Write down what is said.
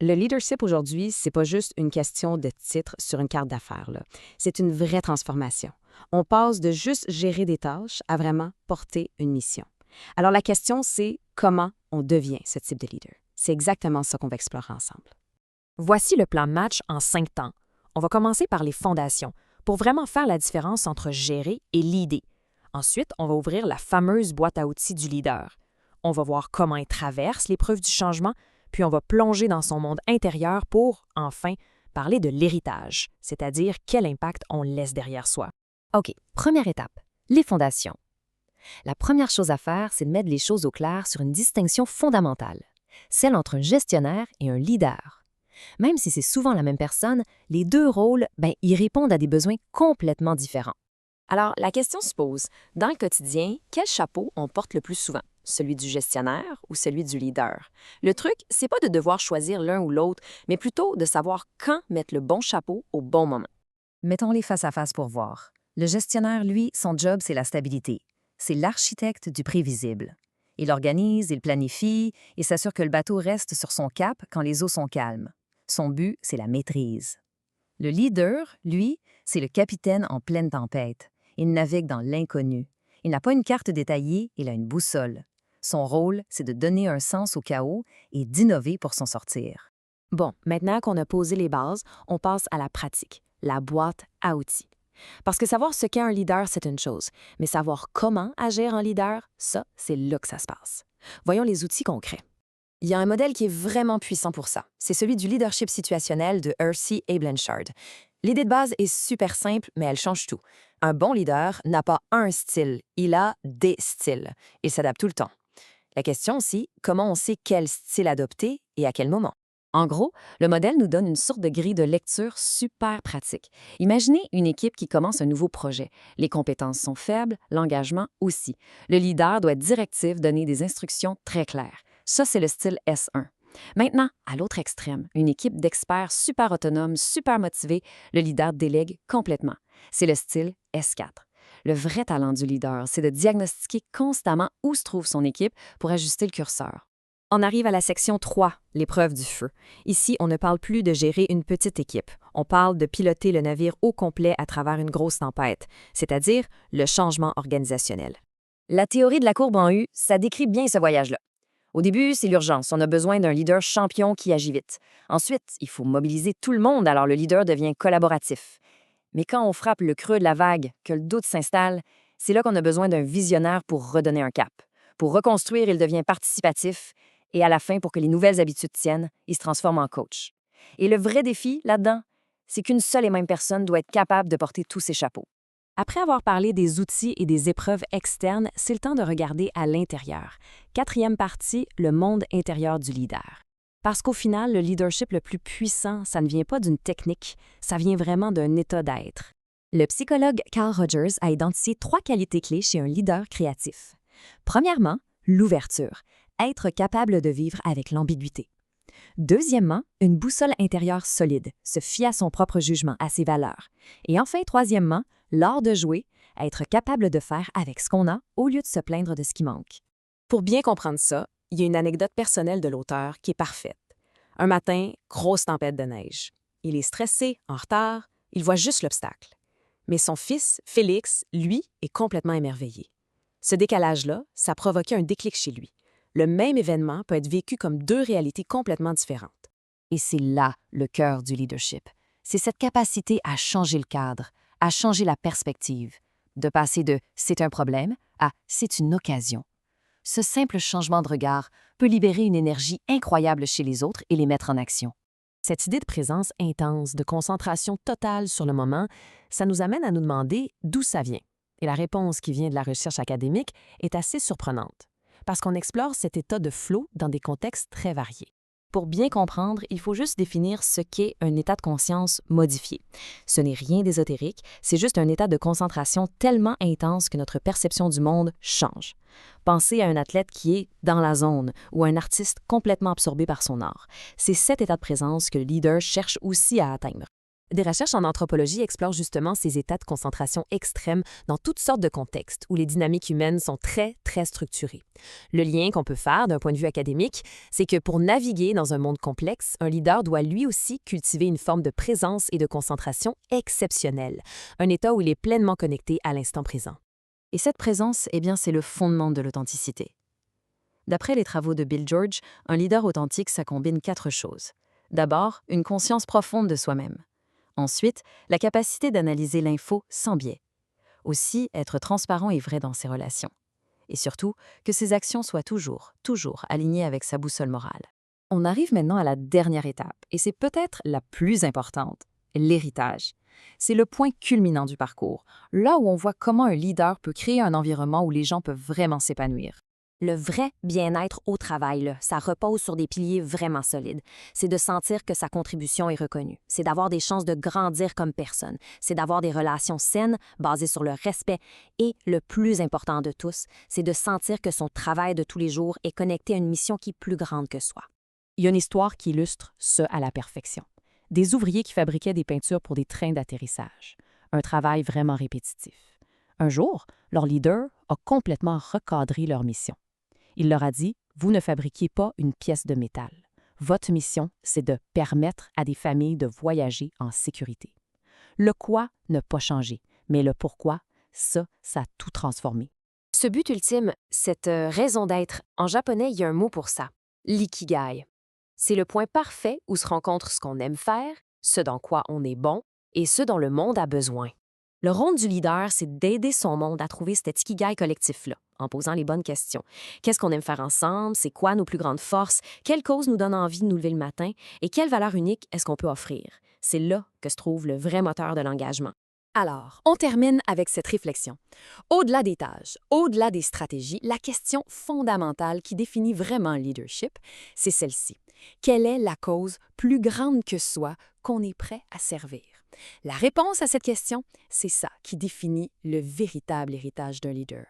Le leadership aujourd'hui, c'est pas juste une question de titre sur une carte d'affaires, là. C'est une vraie transformation. On passe de juste gérer des tâches à vraiment porter une mission. Alors la question, c'est comment on devient ce type de leader. C'est exactement ça qu'on va explorer ensemble. Voici le plan match en 5 temps. On va commencer par les fondations, pour vraiment faire la différence entre gérer et leader. Ensuite, on va ouvrir la fameuse boîte à outils du leader. On va voir comment il traverse l'épreuve du changement, puis on va plonger dans son monde intérieur pour, enfin, parler de l'héritage, c'est-à-dire quel impact on laisse derrière soi. OK, première étape, les fondations. La première chose à faire, c'est de mettre les choses au clair sur une distinction fondamentale, celle entre un gestionnaire et un leader. Même si c'est souvent la même personne, les deux rôles, ils répondent à des besoins complètement différents. Alors, la question se pose, dans le quotidien, quel chapeau on porte le plus souvent? Celui du gestionnaire ou celui du leader? Le truc, c'est pas de devoir choisir l'un ou l'autre, mais plutôt de savoir quand mettre le bon chapeau au bon moment. Mettons-les face à face pour voir. Le gestionnaire, lui, son job, c'est la stabilité. C'est l'architecte du prévisible. Il organise, il planifie et s'assure que le bateau reste sur son cap quand les eaux sont calmes. Son but, c'est la maîtrise. Le leader, lui, c'est le capitaine en pleine tempête. Il navigue dans l'inconnu. Il n'a pas une carte détaillée, il a une boussole. Son rôle, c'est de donner un sens au chaos et d'innover pour s'en sortir. Bon, maintenant qu'on a posé les bases, on passe à la pratique, la boîte à outils. Parce que savoir ce qu'est un leader, c'est une chose, mais savoir comment agir en leader, ça, c'est là que ça se passe. Voyons les outils concrets. Il y a un modèle qui est vraiment puissant pour ça. C'est celui du leadership situationnel de Hersey et Blanchard. L'idée de base est super simple, mais elle change tout. Un bon leader n'a pas un style, il a des styles. Il s'adapte tout le temps. La question aussi, comment on sait quel style adopter et à quel moment? En gros, le modèle nous donne une sorte de grille de lecture super pratique. Imaginez une équipe qui commence un nouveau projet. Les compétences sont faibles, l'engagement aussi. Le leader doit être directif, donner des instructions très claires. Ça, c'est le style S1. Maintenant, à l'autre extrême, une équipe d'experts super autonomes, super motivés, le leader délègue complètement. C'est le style S4. Le vrai talent du leader, c'est de diagnostiquer constamment où se trouve son équipe pour ajuster le curseur. On arrive à la section 3, l'épreuve du feu. Ici, on ne parle plus de gérer une petite équipe. On parle de piloter le navire au complet à travers une grosse tempête, c'est-à-dire le changement organisationnel. La théorie de la courbe en U, ça décrit bien ce voyage-là. Au début, c'est l'urgence. On a besoin d'un leader champion qui agit vite. Ensuite, il faut mobiliser tout le monde, alors le leader devient collaboratif. Mais quand on frappe le creux de la vague, que le doute s'installe, c'est là qu'on a besoin d'un visionnaire pour redonner un cap. Pour reconstruire, il devient participatif. Et à la fin, pour que les nouvelles habitudes tiennent, il se transforme en coach. Et le vrai défi, là-dedans, c'est qu'une seule et même personne doit être capable de porter tous ses chapeaux. Après avoir parlé des outils et des épreuves externes, c'est le temps de regarder à l'intérieur. 4e partie, le monde intérieur du leader. Parce qu'au final, le leadership le plus puissant, ça ne vient pas d'une technique, ça vient vraiment d'un état d'être. Le psychologue Carl Rogers a identifié 3 qualités clés chez un leader créatif. Premièrement, l'ouverture, être capable de vivre avec l'ambiguïté. Deuxièmement, une boussole intérieure solide, se fier à son propre jugement, à ses valeurs. Et enfin, troisièmement, l'art de jouer, être capable de faire avec ce qu'on a au lieu de se plaindre de ce qui manque. Pour bien comprendre ça, il y a une anecdote personnelle de l'auteur qui est parfaite. Un matin, grosse tempête de neige. Il est stressé, en retard, il voit juste l'obstacle. Mais son fils, Félix, lui, est complètement émerveillé. Ce décalage-là, ça a provoqué un déclic chez lui. Le même événement peut être vécu comme 2 réalités complètement différentes. Et c'est là le cœur du leadership. C'est cette capacité à changer le cadre, à changer la perspective, de passer de « c'est un problème » à « c'est une occasion ». Ce simple changement de regard peut libérer une énergie incroyable chez les autres et les mettre en action. Cette idée de présence intense, de concentration totale sur le moment, ça nous amène à nous demander d'où ça vient. Et la réponse qui vient de la recherche académique est assez surprenante, parce qu'on explore cet état de flow dans des contextes très variés. Pour bien comprendre, il faut juste définir ce qu'est un état de conscience modifié. Ce n'est rien d'ésotérique, c'est juste un état de concentration tellement intense que notre perception du monde change. Pensez à un athlète qui est dans la zone ou un artiste complètement absorbé par son art. C'est cet état de présence que le leader cherche aussi à atteindre. Des recherches en anthropologie explorent justement ces états de concentration extrêmes dans toutes sortes de contextes où les dynamiques humaines sont très, très structurées. Le lien qu'on peut faire d'un point de vue académique, c'est que pour naviguer dans un monde complexe, un leader doit lui aussi cultiver une forme de présence et de concentration exceptionnelle, un état où il est pleinement connecté à l'instant présent. Et cette présence, eh bien, c'est le fondement de l'authenticité. D'après les travaux de Bill George, un leader authentique, ça combine 4 choses. D'abord, une conscience profonde de soi-même. Ensuite, la capacité d'analyser l'info sans biais. Aussi, être transparent et vrai dans ses relations. Et surtout, que ses actions soient toujours alignées avec sa boussole morale. On arrive maintenant à la dernière étape, et c'est peut-être la plus importante, l'héritage. C'est le point culminant du parcours, là où on voit comment un leader peut créer un environnement où les gens peuvent vraiment s'épanouir. Le vrai bien-être au travail, là, ça repose sur des piliers vraiment solides. C'est de sentir que sa contribution est reconnue. C'est d'avoir des chances de grandir comme personne. C'est d'avoir des relations saines, basées sur le respect. Et le plus important de tous, c'est de sentir que son travail de tous les jours est connecté à une mission qui est plus grande que soi. Il y a une histoire qui illustre ce à la perfection. Des ouvriers qui fabriquaient des peintures pour des trains d'atterrissage. Un travail vraiment répétitif. Un jour, leur leader a complètement recadré leur mission. Il leur a dit « Vous ne fabriquez pas une pièce de métal. Votre mission, c'est de permettre à des familles de voyager en sécurité. » Le quoi n'a pas changé, mais le pourquoi, ça a tout transformé. Ce but ultime, cette raison d'être, en japonais, il y a un mot pour ça, l'ikigai. C'est le point parfait où se rencontre ce qu'on aime faire, ce dans quoi on est bon et ce dont le monde a besoin. Le rôle du leader, c'est d'aider son monde à trouver cet ikigai collectif-là, en posant les bonnes questions. Qu'est-ce qu'on aime faire ensemble? C'est quoi nos plus grandes forces? Quelle cause nous donne envie de nous lever le matin? Et quelle valeur unique est-ce qu'on peut offrir? C'est là que se trouve le vrai moteur de l'engagement. Alors, on termine avec cette réflexion. Au-delà des tâches, au-delà des stratégies, la question fondamentale qui définit vraiment le leadership, c'est celle-ci. Quelle est la cause plus grande que soi qu'on est prêt à servir? La réponse à cette question, c'est ça qui définit le véritable héritage d'un leader.